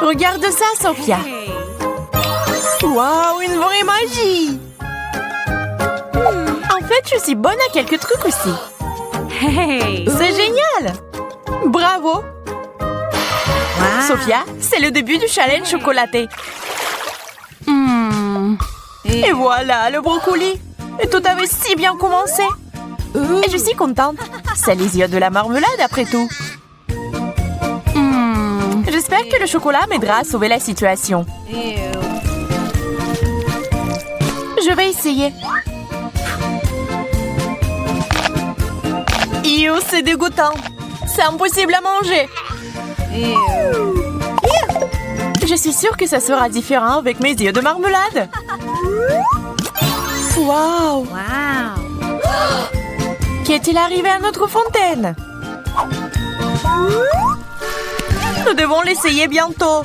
Regarde ça, Sophia. Waouh, une vraie magie. En fait, je suis bonne à quelques trucs aussi. C'est génial. Bravo. Sophia, c'est le début du challenge chocolaté. Et voilà, le brocoli. Et tout avait si bien commencé. Et je suis contente. C'est les yeux de la marmelade après tout. J'espère que le chocolat m'aidera à sauver la situation. Je vais essayer. C'est dégoûtant. C'est impossible à manger. Je suis sûre que ça sera différent avec mes yeux de marmelade. Waouh! Qu'est-il arrivé à notre fontaine? Nous devons l'essayer bientôt.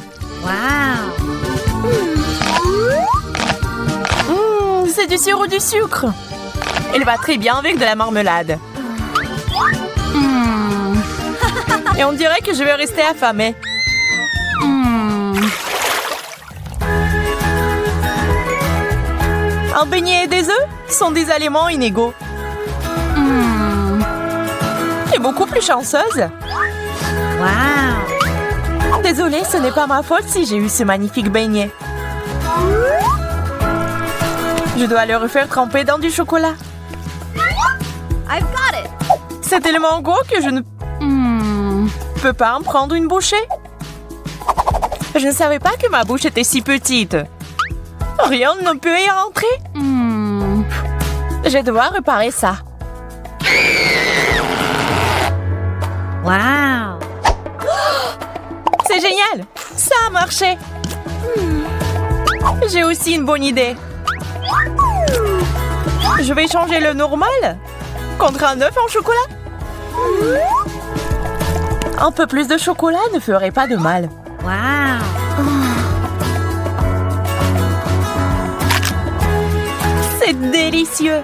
C'est du sirop du sucre. Il va très bien avec de la marmelade. Et on dirait que je vais rester affamée. Un beignet et des œufs sont des aliments inégaux. Tu es beaucoup plus chanceuse. Désolée, ce n'est pas ma faute si j'ai eu ce magnifique beignet. Je dois le refaire tremper dans du chocolat. C'est tellement gros que je ne peux pas en prendre une bouchée. Je ne savais pas que ma bouche était si petite. Rien ne peut y rentrer. Je vais devoir réparer ça. C'est génial. Ça a marché. J'ai aussi une bonne idée. Je vais changer le normal contre un œuf en chocolat. Un peu plus de chocolat ne ferait pas de mal. C'est délicieux.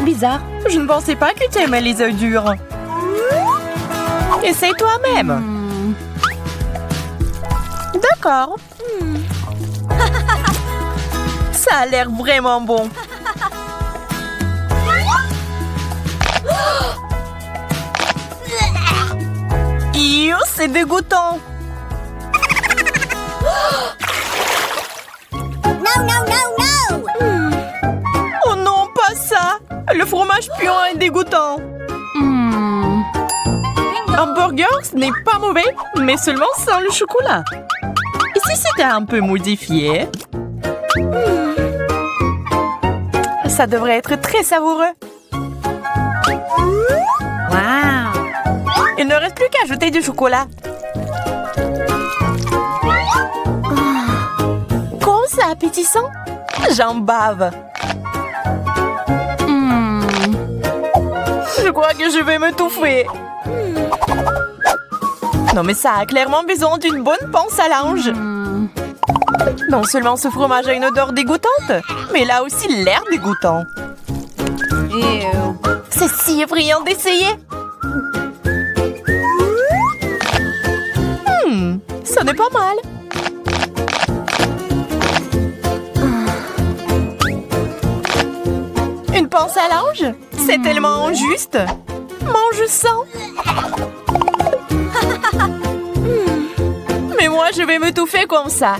Bizarre, je ne pensais pas que tu aimais les œufs durs. Essaye toi-même. D'accord. Ça a l'air vraiment bon. C'est dégoûtant. Oh non, pas ça. Le fromage puant est dégoûtant. Un burger, ce n'est pas mauvais, mais seulement sans le chocolat. Et si c'était un peu modifié? Ça devrait être très savoureux. Il ne reste plus qu'à ajouter du chocolat. Comme c'est appétissant. J'en bave. Je crois que je vais m'étouffer. Non mais ça a clairement besoin d'une bonne panse à linge. Non seulement ce fromage a une odeur dégoûtante, mais il a aussi l'air dégoûtant. C'est si effrayant d'essayer. Ça n'est pas mal. Une panse à linge? C'est tellement injuste. Mange sans. Mais moi, je vais m'étouffer comme ça.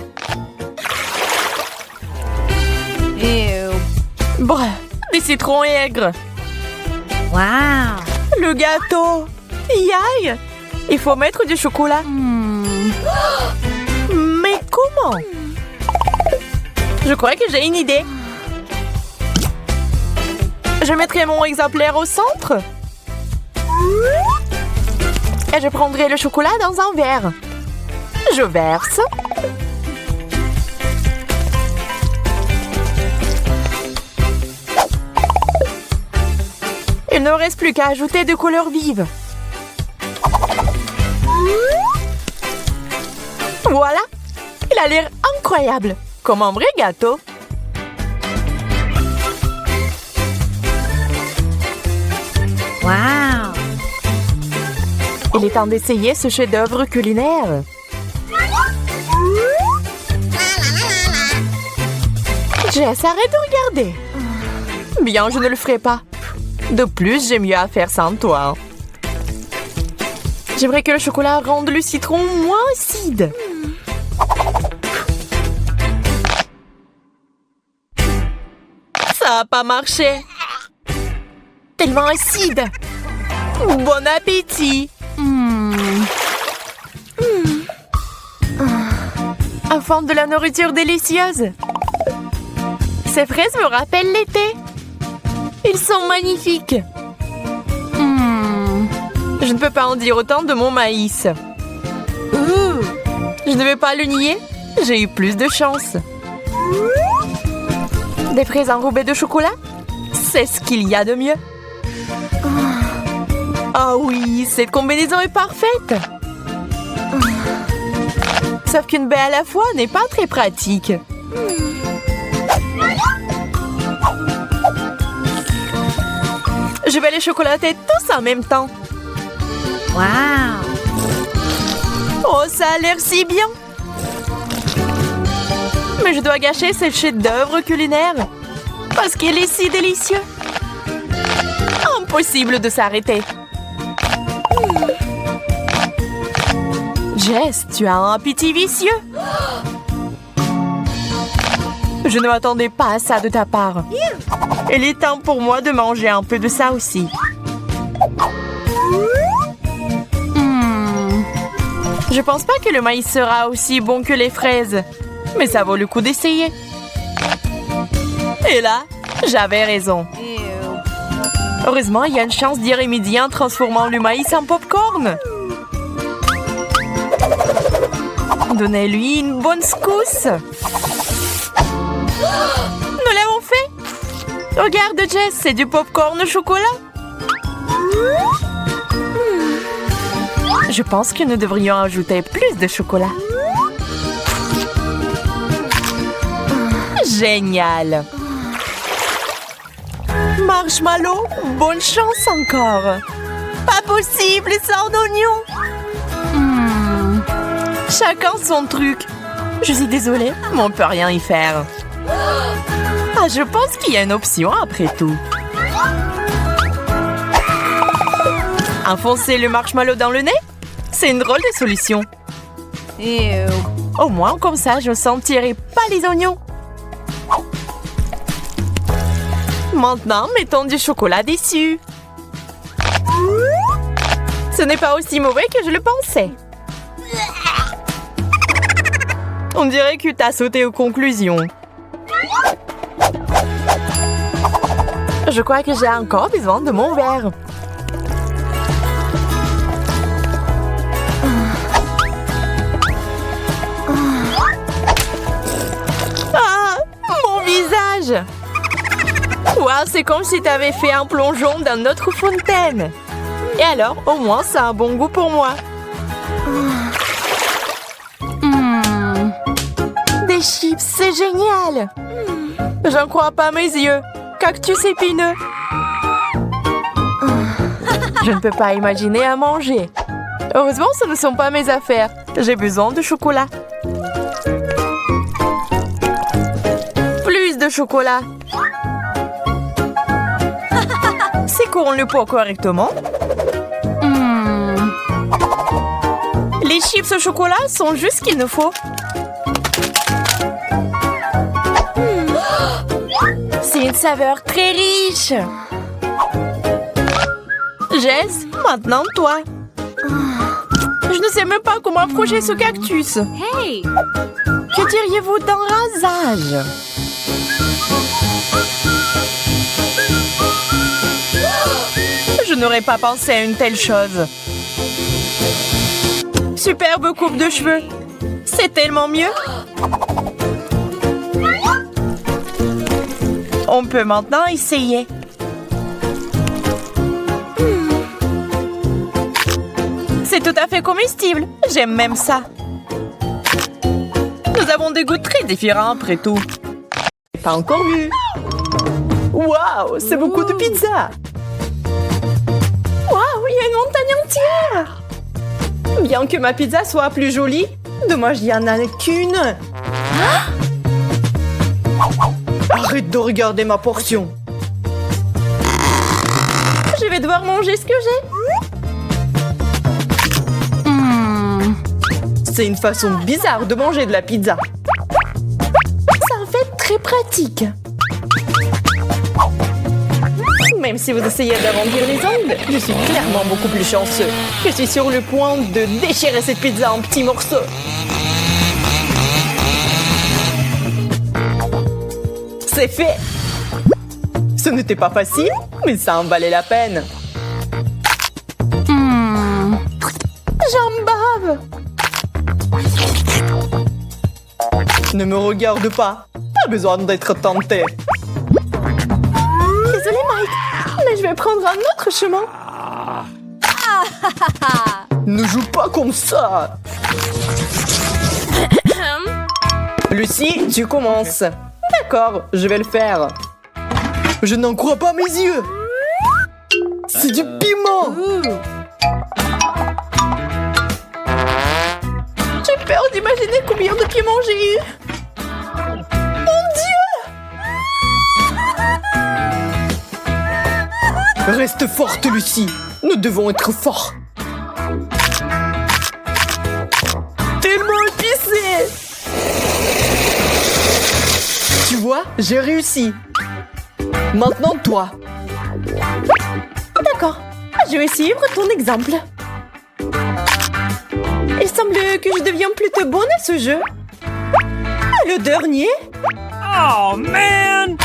Bref, des citrons aigres. Le gâteau. Yaï. Il faut mettre du chocolat. Mais comment? Je crois que j'ai une idée. Je mettrai mon exemplaire au centre. Et je prendrai le chocolat dans un verre. Je verse. Il ne reste plus qu'à ajouter de couleurs vives. Voilà. Il a l'air incroyable. Comme un vrai gâteau. Il est temps d'essayer ce chef-d'œuvre culinaire. Jess, arrête de regarder. Bien, je ne le ferai pas. De plus, j'ai mieux à faire sans toi. J'aimerais que le chocolat rende le citron moins acide. Ça n'a pas marché. Tellement acide. Bon appétit. Enfant de la nourriture délicieuse. Ces fraises me rappellent l'été. Ils sont magnifiques. Je ne peux pas en dire autant de mon maïs. Je ne vais pas le nier. J'ai eu plus de chance. Des fraises enrobées de chocolat? C'est ce qu'il y a de mieux. Ah oui, cette combinaison est parfaite. Sauf qu'une baie à la fois n'est pas très pratique. Je vais les chocolater tous en même temps. Wow! Oh, ça a l'air si bien. Mais je dois gâcher ce chef-d'œuvre culinaire parce qu'il est si délicieux. Impossible de s'arrêter. Jess, tu as un appétit vicieux. Je ne m'attendais pas à ça de ta part. Il est temps pour moi de manger un peu de ça aussi. Je pense pas que le maïs sera aussi bon que les fraises, mais ça vaut le coup d'essayer. Et là, j'avais raison. Heureusement, il y a une chance d'y remédier en transformant le maïs en popcorn. Donnez-lui une bonne secousse. Nous l'avons fait. Regarde, Jess, c'est du popcorn au chocolat. Je pense que nous devrions ajouter plus de chocolat. Génial. Marshmallow, bonne chance encore. Pas possible sans oignon. Chacun son truc. Je suis désolée, mais on ne peut rien y faire. Ah, je pense qu'il y a une option après tout. Enfoncer le marshmallow dans le nez? C'est une drôle de solution. Au moins, comme ça, je ne sentirai pas les oignons. Maintenant, mettons du chocolat dessus. Ce n'est pas aussi mauvais que je le pensais. On dirait que tu as sauté aux conclusions. Je crois que j'ai encore besoin de mon verre. Ah, mon visage! Wow, c'est comme si tu avais fait un plongeon dans notre fontaine. Et alors, au moins, ça a un bon goût pour moi. Des chips, c'est génial! J'en crois pas mes yeux. Cactus épineux. Je ne peux pas imaginer à manger. Heureusement, ce ne sont pas mes affaires. J'ai besoin de chocolat. Plus de chocolat. C'est qu'on le pot correctement. Les chips au chocolat sont juste ce qu'il nous faut. C'est une saveur très riche. Jess, maintenant toi. Je ne sais même pas comment approcher ce cactus. Hey! Que diriez-vous d'un rasage? Je n'aurais pas pensé à une telle chose. Superbe coupe de cheveux. C'est tellement mieux. On peut maintenant essayer. C'est tout à fait comestible. J'aime même ça. Nous avons des goûts très différents après tout. Pas encore vu. Waouh, c'est beaucoup de pizza. Waouh, il y a une montagne entière. Bien que ma pizza soit plus jolie, dommage, il n'y en a qu'une. Arrête de regarder ma portion. Je vais devoir manger ce que j'ai. C'est une façon bizarre de manger de la pizza. C'est en fait très pratique. Même si vous essayez d'arrondir les ongles, je suis clairement beaucoup plus chanceux. Je suis sur le point de déchirer cette pizza en petits morceaux. C'est fait! Ce n'était pas facile, mais ça en valait la peine. J'en bave! Ne me regarde pas. Pas besoin d'être tenté. Désolée, Mike, mais je vais prendre un autre chemin. Ne joue pas comme ça. Lucie, tu commences. D'accord, je vais le faire. Je n'en crois pas mes yeux. C'est du piment. J'ai peur d'imaginer combien de piment j'ai eu. Mon Dieu! Reste forte, Lucie. Nous devons être forts. Tellement épicé! Tu vois, j'ai réussi. Maintenant, toi. D'accord. Je vais suivre ton exemple. Il semble que je deviens plutôt bonne à ce jeu. Le dernier? Oh, man!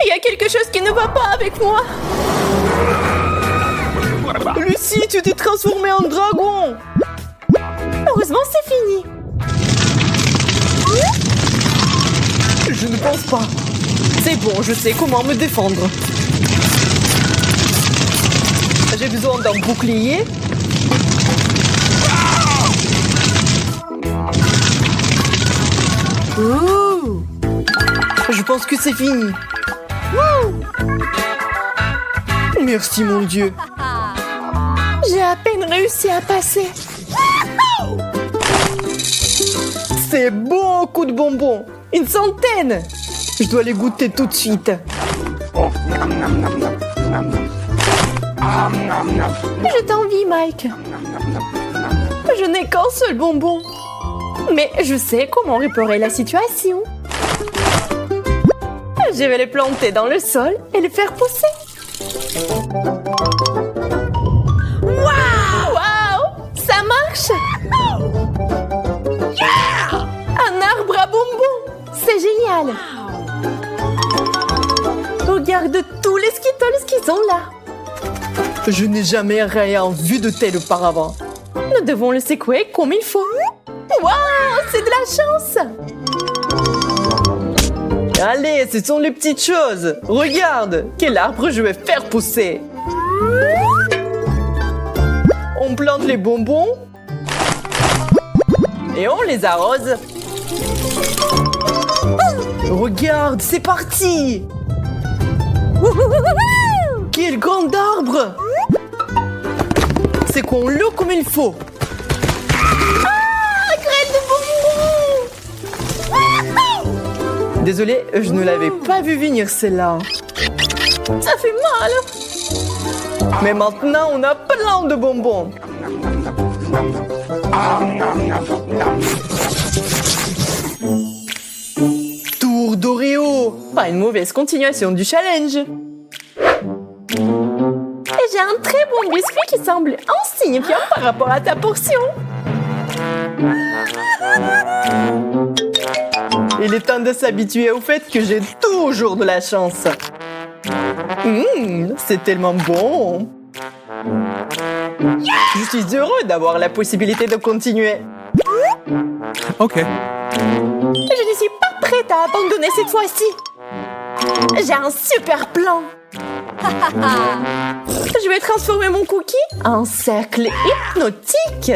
Il y a quelque chose qui ne va pas avec moi. Lucie, tu t'es transformée en dragon. Heureusement, c'est fini. Je ne pense pas. C'est bon, je sais comment me défendre. J'ai besoin d'un bouclier. Ouh. Je pense que c'est fini. Ouh. Merci, mon Dieu. J'ai à peine réussi à passer. C'est beaucoup de bonbons. Une centaine. Je dois les goûter tout de suite. Je t'envie, Mike. Je n'ai qu'un seul bonbon. Mais je sais comment réparer la situation. Je vais les planter dans le sol et les faire pousser. Waouh! Ça marche! Un arbre à bonbons! C'est génial! Regarde tous les Skittles qui sont là! Je n'ai jamais rien vu de tel auparavant. Nous devons le secouer comme il faut. Waouh! C'est de la chance! Allez, ce sont les petites choses! Regarde! Quel arbre je vais faire pousser! On plante les bonbons et on les arrose. Regarde, c'est parti! Quel grand arbre! C'est qu'on l'eau comme il faut. Ah, graine de bonbons! Désolée, je ne l'avais pas vu venir celle-là. Ça fait mal. Mais maintenant, on a plein de bonbons. Tour d'Oreo. Pas une mauvaise continuation du challenge. Et j'ai un très bon biscuit qui semble insignifiant par rapport à ta portion. Il est temps de s'habituer au fait que j'ai toujours de la chance. C'est tellement bon. Je suis heureux d'avoir la possibilité de continuer. OK. Je ne suis pas prête à abandonner cette fois-ci. J'ai un super plan. Je vais transformer mon cookie en cercle hypnotique.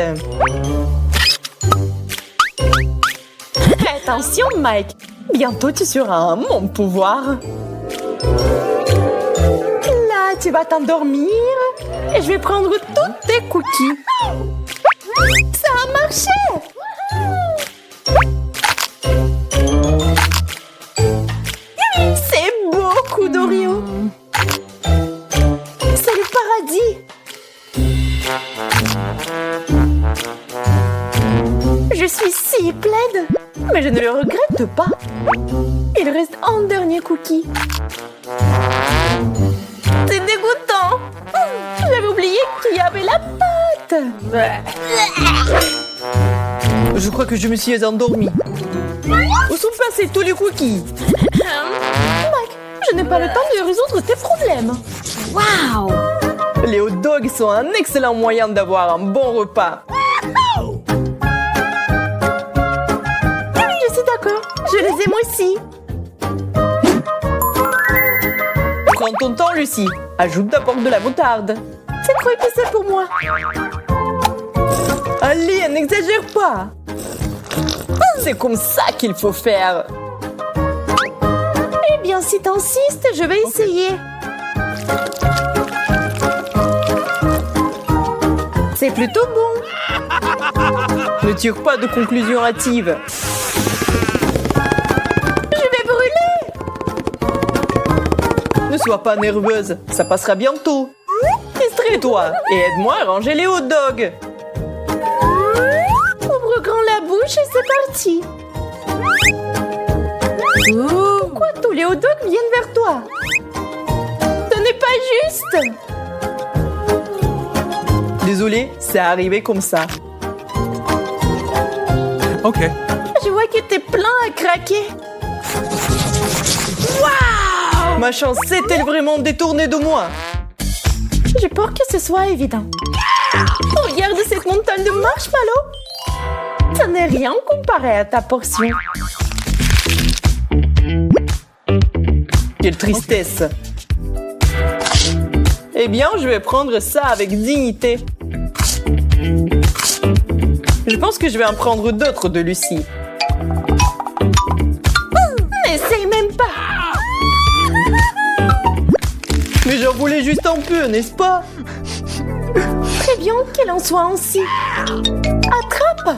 Attention, Mike. Bientôt, tu seras mon pouvoir. La tu vas t'endormir et je vais prendre tous tes cookies. Ça a marché! C'est beaucoup d'Oreo. C'est le paradis. Je suis si plaide, mais je ne le regrette pas. Il reste un dernier cookie. C'est dégoûtant. J'avais oublié qu'il y avait la pâte. Je crois que je me suis endormie. Où sont passés tous les cookies? Mike, je n'ai pas le temps de résoudre tes problèmes. Wow! Les hot dogs sont un excellent moyen d'avoir un bon repas. Je suis d'accord, je les aime aussi. Prends ton temps, Lucie. Ajoute d'abord de la moutarde. C'est trop épicé pour moi. Allez, n'exagère pas. C'est comme ça qu'il faut faire. Eh bien, si t'insistes, je vais essayer. C'est plutôt bon. Ne tire pas de conclusion hâtive. Je vais brûler. Ne sois pas nerveuse, ça passera bientôt. Distrais-toi et aide-moi à ranger les hot dogs. Ouvre grand la bouche et c'est parti. Pourquoi tous les hot dogs viennent vers toi? Ce n'est pas juste. Désolé, c'est arrivé comme ça. Ok. Je vois que t'es plein à craquer. Waouh! Ma chance s'est-elle vraiment détournée de moi? J'ai peur que ce soit évident. Regarde cette montagne de marshmallows. Ça n'est rien comparé à ta portion. Quelle tristesse. Eh bien, je vais prendre ça avec dignité. Je pense que je vais en prendre d'autres de Lucie. N'essaye même pas. Mais j'en voulais juste un peu, n'est-ce pas? Très bien qu'elle en soit ainsi. Attrape!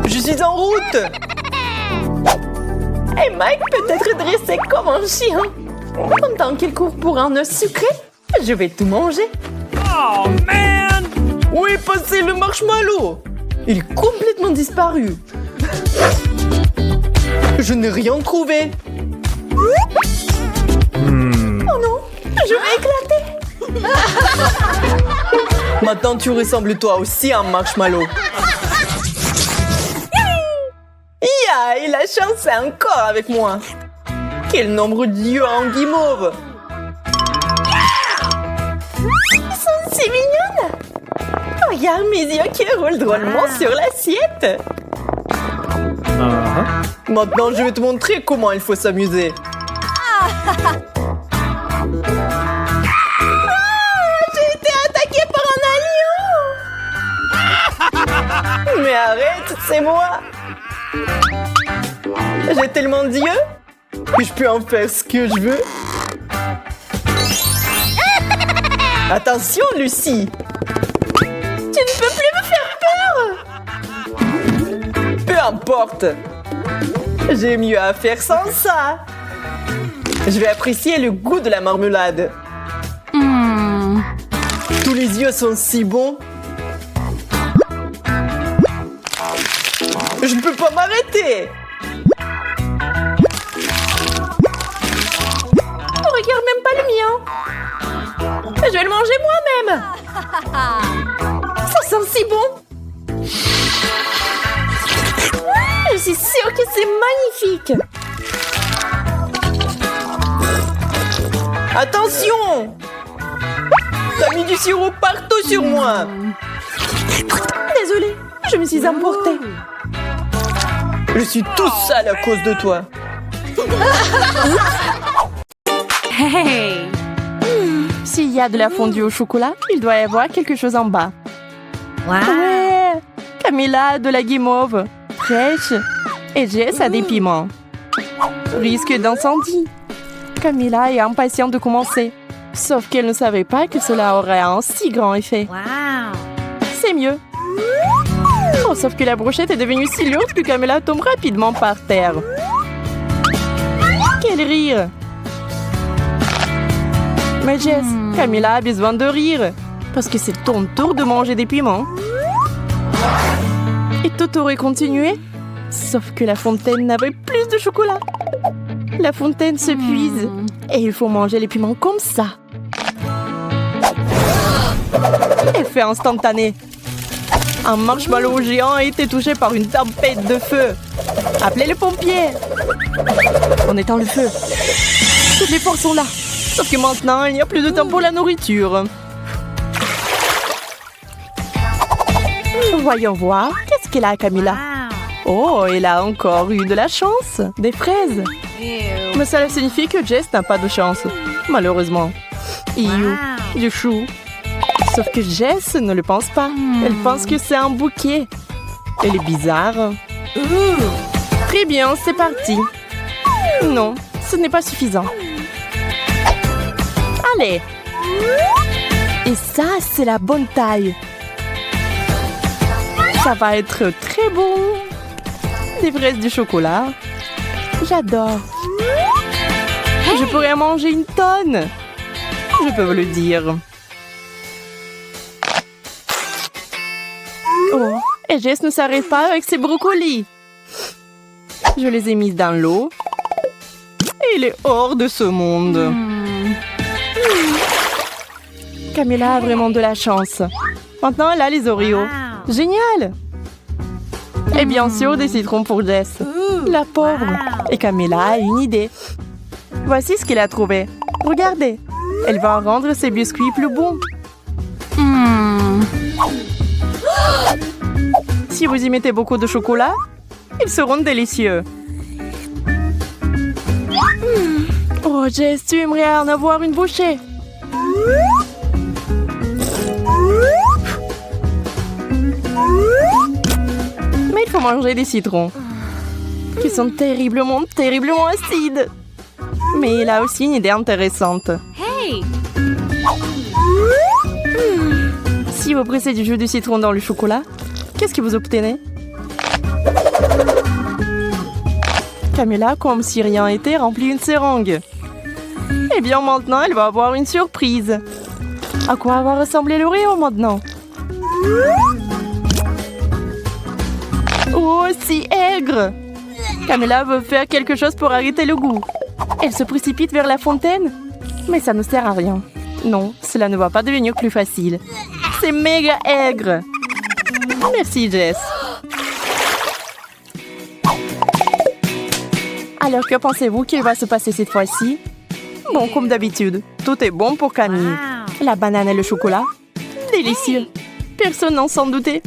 Je suis en route! Et Mike peut être dressé comme un chien. Pendant qu'il court pour un œuf sucré, je vais tout manger. Oh, man! Où est passé le marshmallow? Il est complètement disparu. Je n'ai rien trouvé. Oh non, je vais éclater. Maintenant, tu ressembles toi aussi à un marshmallow. Ya, et la chance est encore avec moi. Quel nombre d'yeux en guimauve. Ils sont si mignonnes. Regarde mes yeux qui roulent drôlement sur l'assiette. Maintenant, je vais te montrer comment il faut s'amuser. J'ai été attaquée par un lion. Mais arrête, c'est moi. J'ai tellement d'yeux que je peux en faire ce que je veux. Attention, Lucie. Tu ne peux plus me faire peur. Peu importe. J'ai mieux à faire sans ça. Je vais apprécier le goût de la marmelade. Tous les yeux sont si bons. Je ne peux pas m'arrêter. Regarde même pas le mien. Je vais le manger moi-même. Ça sent si bon. Je suis sûre que c'est magnifique. Attention! T'as mis du sirop partout sur moi. Désolée, je me suis emportée. Je suis tout sale à cause de toi. Hey! S'il y a de la fondue au chocolat, il doit y avoir quelque chose en bas. Wow! Ouais! Camilla a de la guimauve fraîche et Jess a des piments. Risque d'incendie. Camilla est impatiente de commencer. Sauf qu'elle ne savait pas que cela aurait un si grand effet. Wow. C'est mieux. Oh, sauf que la brochette est devenue si lourde que Camilla tombe rapidement par terre. Quel rire! Mais Jess, Camilla a besoin de rire. Parce que c'est ton tour de manger des piments. Et tout aurait continué. Sauf que la fontaine n'avait plus de chocolat. La fontaine se puise. Et il faut manger les piments comme ça. Effet instantané. Un marshmallow géant a été touché par une tempête de feu. Appelez les pompiers. On éteint le feu. Toutes les forces sont là. Sauf que maintenant, il n'y a plus de temps pour la nourriture. Voyons voir. Qu'est-ce qu'elle a, Camilla? Oh, elle a encore eu de la chance. Des fraises. Mais cela signifie que Jess n'a pas de chance. Malheureusement. Du chou. Sauf que Jess ne le pense pas. Elle pense que c'est un bouquet. Elle est bizarre. Très bien, c'est parti. Non, ce n'est pas suffisant. Allez. Et ça, c'est la bonne taille. Ça va être très bon. Des fraises du chocolat. J'adore. Je pourrais en manger une tonne. Je peux vous le dire. Oh, et Jess ne s'arrête pas avec ses brocolis. Je les ai mises dans l'eau. Et il est hors de ce monde. Camilla a vraiment de la chance. Maintenant, elle a les Oreos. Génial! Et bien sûr, des citrons pour Jess. La pauvre. Et Camilla a une idée. Voici ce qu'elle a trouvé. Regardez. Elle va rendre ses biscuits plus bons. Si vous y mettez beaucoup de chocolat, ils seront délicieux. Oh, Jess, tu aimerais en avoir une bouchée. Mais il faut manger des citrons, qui sont terriblement acides. Mais il a aussi une idée intéressante. Hey! Si vous pressez du jus de citron dans le chocolat, qu'est-ce que vous obtenez? Camilla, comme si rien n'était, remplit une seringue. Eh bien, maintenant, elle va avoir une surprise. À quoi va ressembler l'Oreo maintenant? Oh, si aigre! Camilla veut faire quelque chose pour arrêter le goût. Elle se précipite vers la fontaine. Mais ça ne sert à rien. Non, cela ne va pas devenir plus facile. C'est méga aigre. Merci, Jess. Alors, que pensez-vous qu'il va se passer cette fois-ci? Bon, comme d'habitude, tout est bon pour Camille. La banane et le chocolat, délicieux. Personne n'en s'en doutait.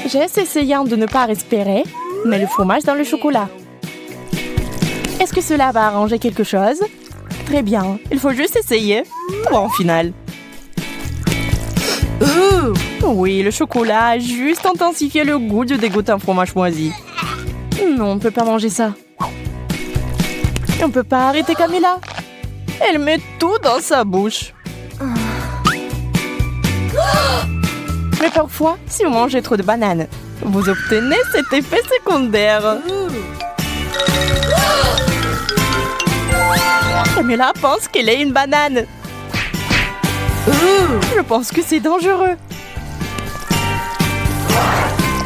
Jess essayant de ne pas respirer, met le fromage dans le chocolat. Est-ce que cela va arranger quelque chose? Très bien, il faut juste essayer. Bon, final. Oui, le chocolat a juste intensifié le goût du dégoûtant fromage moisi. Non, on ne peut pas manger ça. On ne peut pas arrêter Camilla. Elle met tout dans sa bouche. Mais parfois, si vous mangez trop de bananes, vous obtenez cet effet secondaire. Camilla pense qu'elle est une banane. Je pense que c'est dangereux.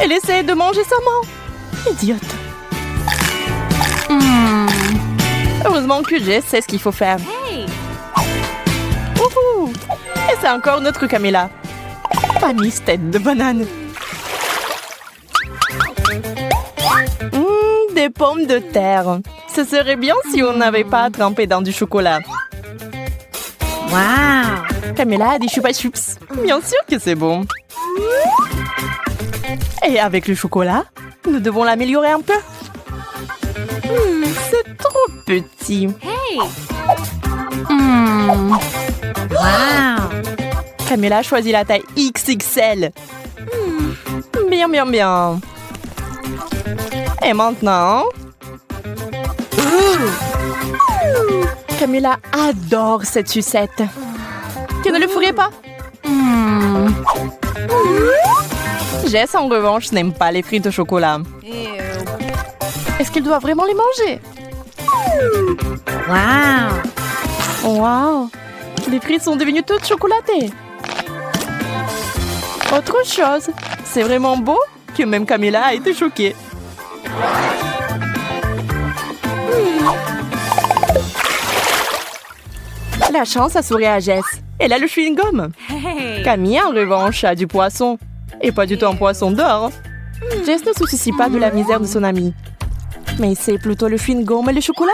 Elle essaie de manger sa main. Idiote. Heureusement que Jess sait ce qu'il faut faire. Wouhou! Et c'est encore notre Camilla. Famille tête de banane. Des pommes de terre. Ce serait bien si on n'avait pas trempé dans du chocolat. Wow! Camilla a des chupa chups. Bien sûr que c'est bon. Et avec le chocolat, nous devons l'améliorer un peu. C'est trop petit. Hey! Wow! Camilla a choisi la taille XXL. Bien, bien, bien. Et maintenant... Camilla adore cette sucette. Que ne le feriez pas? Jess, en revanche, n'aime pas les frites au chocolat. Est-ce qu'elle doit vraiment les manger? Wow. Wow! Les frites sont devenues toutes chocolatées. Autre chose, c'est vraiment beau que même Camilla a été choquée. La chance a souri à Jess. Elle a le chewing-gum. Camille, en revanche, a du poisson. Et pas du tout un poisson d'or. Jess ne se soucie pas de la misère de son amie. Mais c'est plutôt le chewing-gum et le chocolat.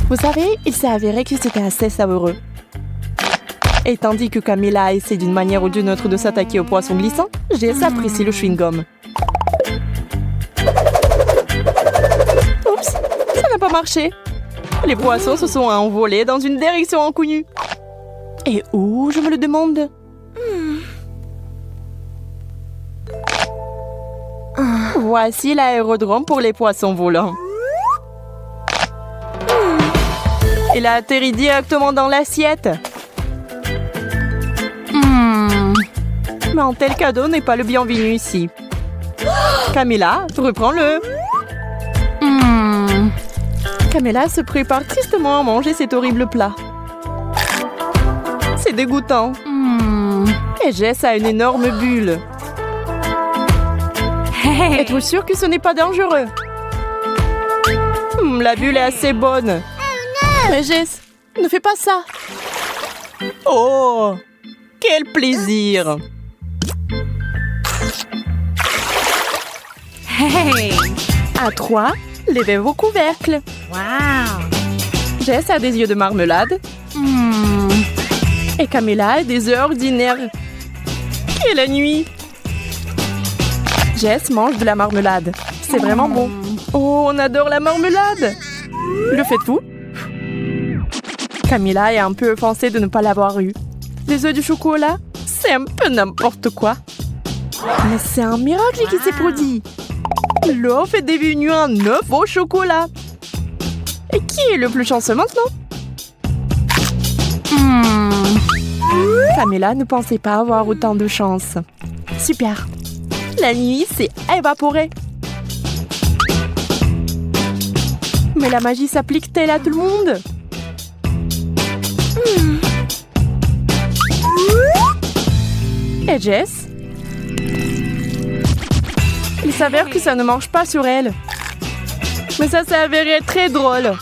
Vous savez, il s'est avéré que c'était assez savoureux. Et tandis que Camilla essaie d'une manière ou d'une autre de s'attaquer au poisson glissant, Jess apprécie le chewing-gum. Oups, ça n'a pas marché. Les poissons se sont envolés dans une direction inconnue. Et où, je me le demande? Voici l'aérodrome pour les poissons volants. Il a atterri directement dans l'assiette. Mais un tel cadeau n'est pas le bienvenu ici. Camilla, reprends-le. Camilla se prépare tristement à manger cet horrible plat. C'est dégoûtant. Et Jess a une énorme bulle. Êtes-vous sûr que ce n'est pas dangereux? La bulle est assez bonne. Mais Jess, ne fais pas ça. Oh, quel plaisir. À 3, levez vos couvercles. Wow. Jess a des yeux de marmelade. Et Camilla a des yeux ordinaires. Quelle nuit. Jess mange de la marmelade. C'est vraiment bon. Oh, on adore la marmelade. Le faites-vous? Camilla est un peu offensée de ne pas l'avoir eu. Les œufs du chocolat, c'est un peu n'importe quoi. Mais c'est un miracle qui s'est produit. L'œuf est devenu un œuf au chocolat. Et qui est le plus chanceux maintenant? Camilla ne pensait pas avoir autant de chance. Super. La nuit s'est évaporée. Mais la magie s'applique-t-elle à tout le monde? Et Jess? Il s'avère que ça ne marche pas sur elle. Mais ça s'est avéré très drôle.